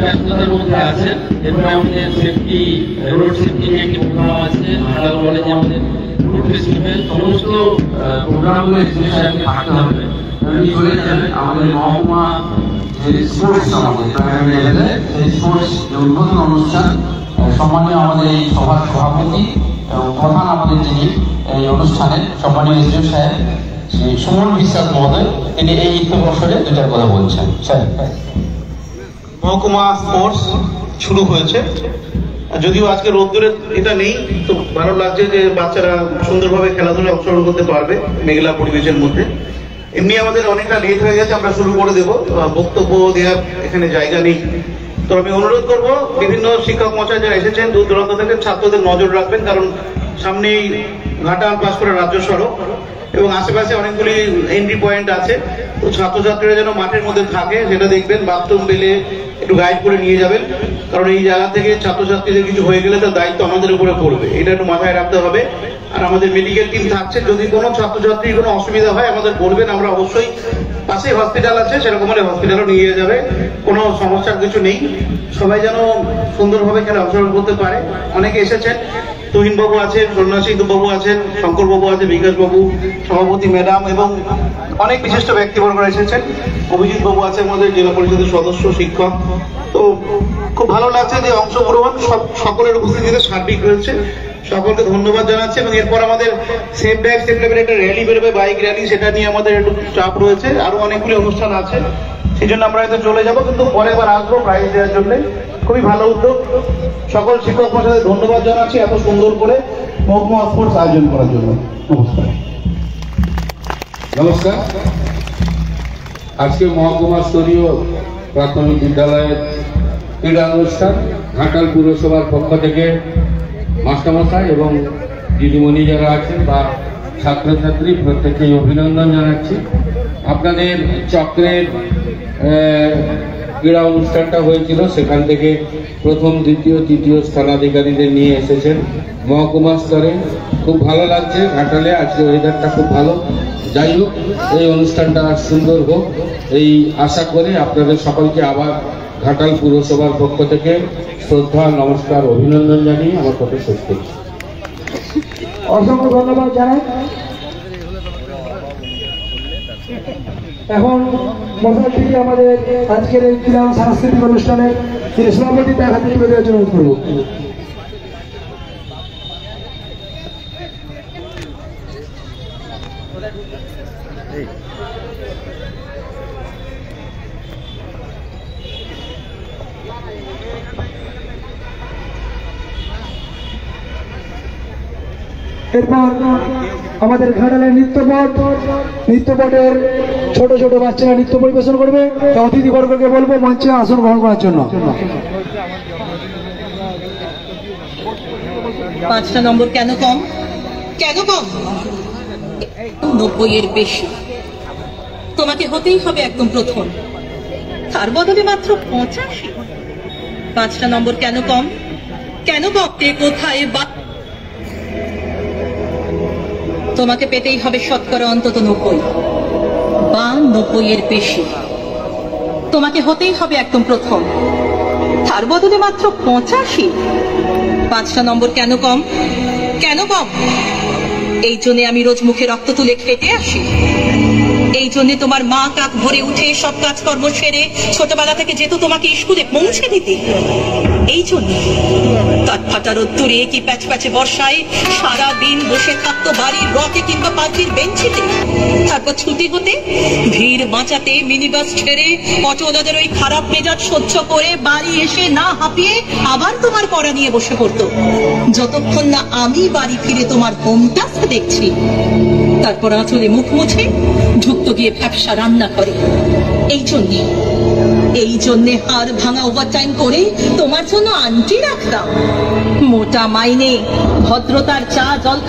ব্যস্ততার মধ্যে আছেন। এরপরে আমাদের সেফটি রোড সেফটি নিয়ে একটি প্রোগ্রাম আছে, হাটাল কলেজে আমাদের ফুড ফেস্টিভ্যাল, সমস্ত প্রোগ্রামগুলো এসে সাথে থাকতে হবে। চলে যাবেন আমাদের মহকুমা যে স্পোর্টস আমাদের প্রাইমারি লেভেলে সেই স্পোর্টস উদ্বোধন অনুষ্ঠান। সম্মানীয় আমাদের এই সভার সভাপতি এবং প্রধান আমাদের যিনি এই অনুষ্ঠানের সম্মানীয় এসডিও সাহেব শ্রী সুমন বিশ্বাস মহোদয়, তিনি এই বছরে দুটার কথা বলছেন। স্যার, মহকুমা স্পোর্টস শুরু হয়েছে, যদিও আজকে রোদ্দুরে এটা নেই, তো ভালো লাগছে যে বাচ্চারা সুন্দরভাবে খেলাধুলায় অংশগ্রহণ করতে পারবে মেঘলা পরিবেশের মধ্যে। এমনি আমাদের অনেকটা লেট হয়ে গেছে, আমরা শুরু করে দেবো, বক্তব্য দেওয়ার এখানে জায়গা নেই। তো আমি অনুরোধ করবো বিভিন্ন শিক্ষক মশাই যারা এসেছেন দূর দূরান্ত থেকে ছাত্রদের নজর রাখবেন, কারণ সামনেই ঘাটাল পাঁশকুড়া রাজ্য সড়ক এবং আশেপাশে অনেকগুলি এন্ট্রি পয়েন্ট আছে। তো ছাত্রছাত্রীরা যেন মাঠের মধ্যে থাকে সেটা দেখবেন, বাথরুম পেলে একটু গাইড করে নিয়ে যাবেন, কারণ এই জায়গা থেকে ছাত্রছাত্রীদের কিছু হয়ে গেলে তার দায়িত্ব আমাদের উপরে পড়বে, এটা একটু মাথায় রাখতে হবে। আর আমাদের মেডিকেল টিম থাকছে, যদি কোনো ছাত্রছাত্রীর কোনো অসুবিধা হয় আমাদের বলবেন, আমরা অবশ্যই পাশে হসপিটাল আছে সেরকম হলে হসপিটালও নিয়ে যাবে, কোনো সমস্যার কিছু নেই। সবাই যেন সুন্দরভাবে খেলা অংশগ্রহণ করতে পারে। অনেকে এসেছেন, তুহিন বাবু আছেন, সন্ন্যাসী বাবু আছেন, শঙ্কর বাবু আছে, বিকাশ বাবু, সভাপতি ম্যাডাম এবং অনেক বিশিষ্ট ব্যক্তিবর্গরা এসেছেন। অভিজিৎ বাবু আছে আমাদের জেলা পরিষদের সদস্য, শিক্ষক। তো খুব ভালো লাগছে যে অংশগ্রহণ সকলের উপস্থিতিতে সার্বিক হয়েছে, সকলকে ধন্যবাদ জানাচ্ছি। এবং এরপর আমাদের সেফ ড্রাইভ সেফ লেভেল একটা র্যালি বেরোবে, বাইক র্যালি, সেটা নিয়ে আমাদের একটু চাপ রয়েছে, আরো অনেকগুলি অনুষ্ঠান আছে, সেই জন্য আমরা হয়তো চলে যাবো, কিন্তু পরে আবার আসবো প্রাইজ দেওয়ার জন্য। খুবই ভালো উদ্যোগ, সকল শিক্ষক মশাইদের ধন্যবাদ জানাচ্ছি এত সুন্দর করে মহকুমা স্পোর্টস আয়োজন করার জন্য। নমস্কার। নমস্কার। আজকে মহকুমা স্তরীয় প্রাথমিক বিদ্যালয়ের ক্রীড়া অনুষ্ঠান ঘাটাল পুরসভার পক্ষ থেকে মাস্টারমশাই এবং দিদিমণি যারা আছেন বা ছাত্রছাত্রী প্রত্যেককেই অভিনন্দন জানাচ্ছি। আপনাদের চক্রের ক্রীড়া অনুষ্ঠানটা হয়েছিল, সেখান থেকে প্রথম দ্বিতীয় তৃতীয় স্থানাধিকারীদের নিয়ে এসেছেন মহকুমা স্তরে। খুব ভালো লাগছে ঘাটালে, আজকে ওয়েদারটা খুব ভালো। যাই হোক, এই অনুষ্ঠানটা সুন্দর হোক এই আশা করে আপনাদের সকলকে আবার ঘাটাল পুরসভার পক্ষ থেকে শ্রদ্ধা, নমস্কার, অভিনন্দন জানিয়ে আমার কথা শেষ করছি। অসংখ্য ধন্যবাদ জানাই। এখন মশাল থেকে আমাদের আজকের এই ক্রীড়া সাংস্কৃতিক অনুষ্ঠানের তিনি সভাপতি তার হাতে তুলে দেওয়ার জন্য অনুরোধ করব। এরপর আমাদের ঘাটালের নৃত্যপটের ছোট ছোট বাচ্চারা নৃত্য পরিবেশন করবে। অতিথিবর্গকে বলবো মঞ্চে আসন গ্রহণ করার জন্য। 5টা নম্বর কেন কম? কেন কম? 90 এর বেশি। তোমাকে হতেই হবে একদম প্রথম, তার বদলে মাত্র 85। 5টা নম্বর কেন কম? কেন কম? কোথায় তোমাকে পেতেই হবে শতকরা অন্তত 90 বা 90 এর বেশি। তোমাকে হতেই হবে একদম প্রথম, তার বদলে মাত্র 85। 5টা নম্বর কেন কম? কেন কম? এই জন্য আমি রোজ মুখে রক্ত তুলে খেতে আসি। এই জন্য তোমার মা কাক ভরে উঠে সব কাজকর্ম সেরে ছোটবেলা থেকে যেত তোমাকে স্কুলে পৌঁছে দিতে। এই জন্য কাঠফাটা রোদ্দুরে কি প্যাচপ্যাচে বর্ষায় সারা দিন বসে থাকতো বাড়ির রকে কিংবা পাখির বেঞ্চিতে। তারপর ছুটি হতে ভিড় বাঁচাতে মিনিবাস ছেড়ে অটোওয়ালাদের ওই খারাপ মেজাজ সহ্য করে বাড়ি এসে না হাঁপিয়ে আবার তোমার পড়া নিয়ে বসে পড়তো, যতক্ষণ না আমি বাড়ি ফিরে তোমার হোম টাস্ক দেখছি। তারপর আঁচলে মুখ মুছে ঢুকতো গিয়ে ব্যবসা রান্না করে। এই জন্যে হাড় ভাঙা ওভারটাইম করে তোমার জন্য আন্টি রাখতাম। মোটা মাইনে ভদ্রতার চা জল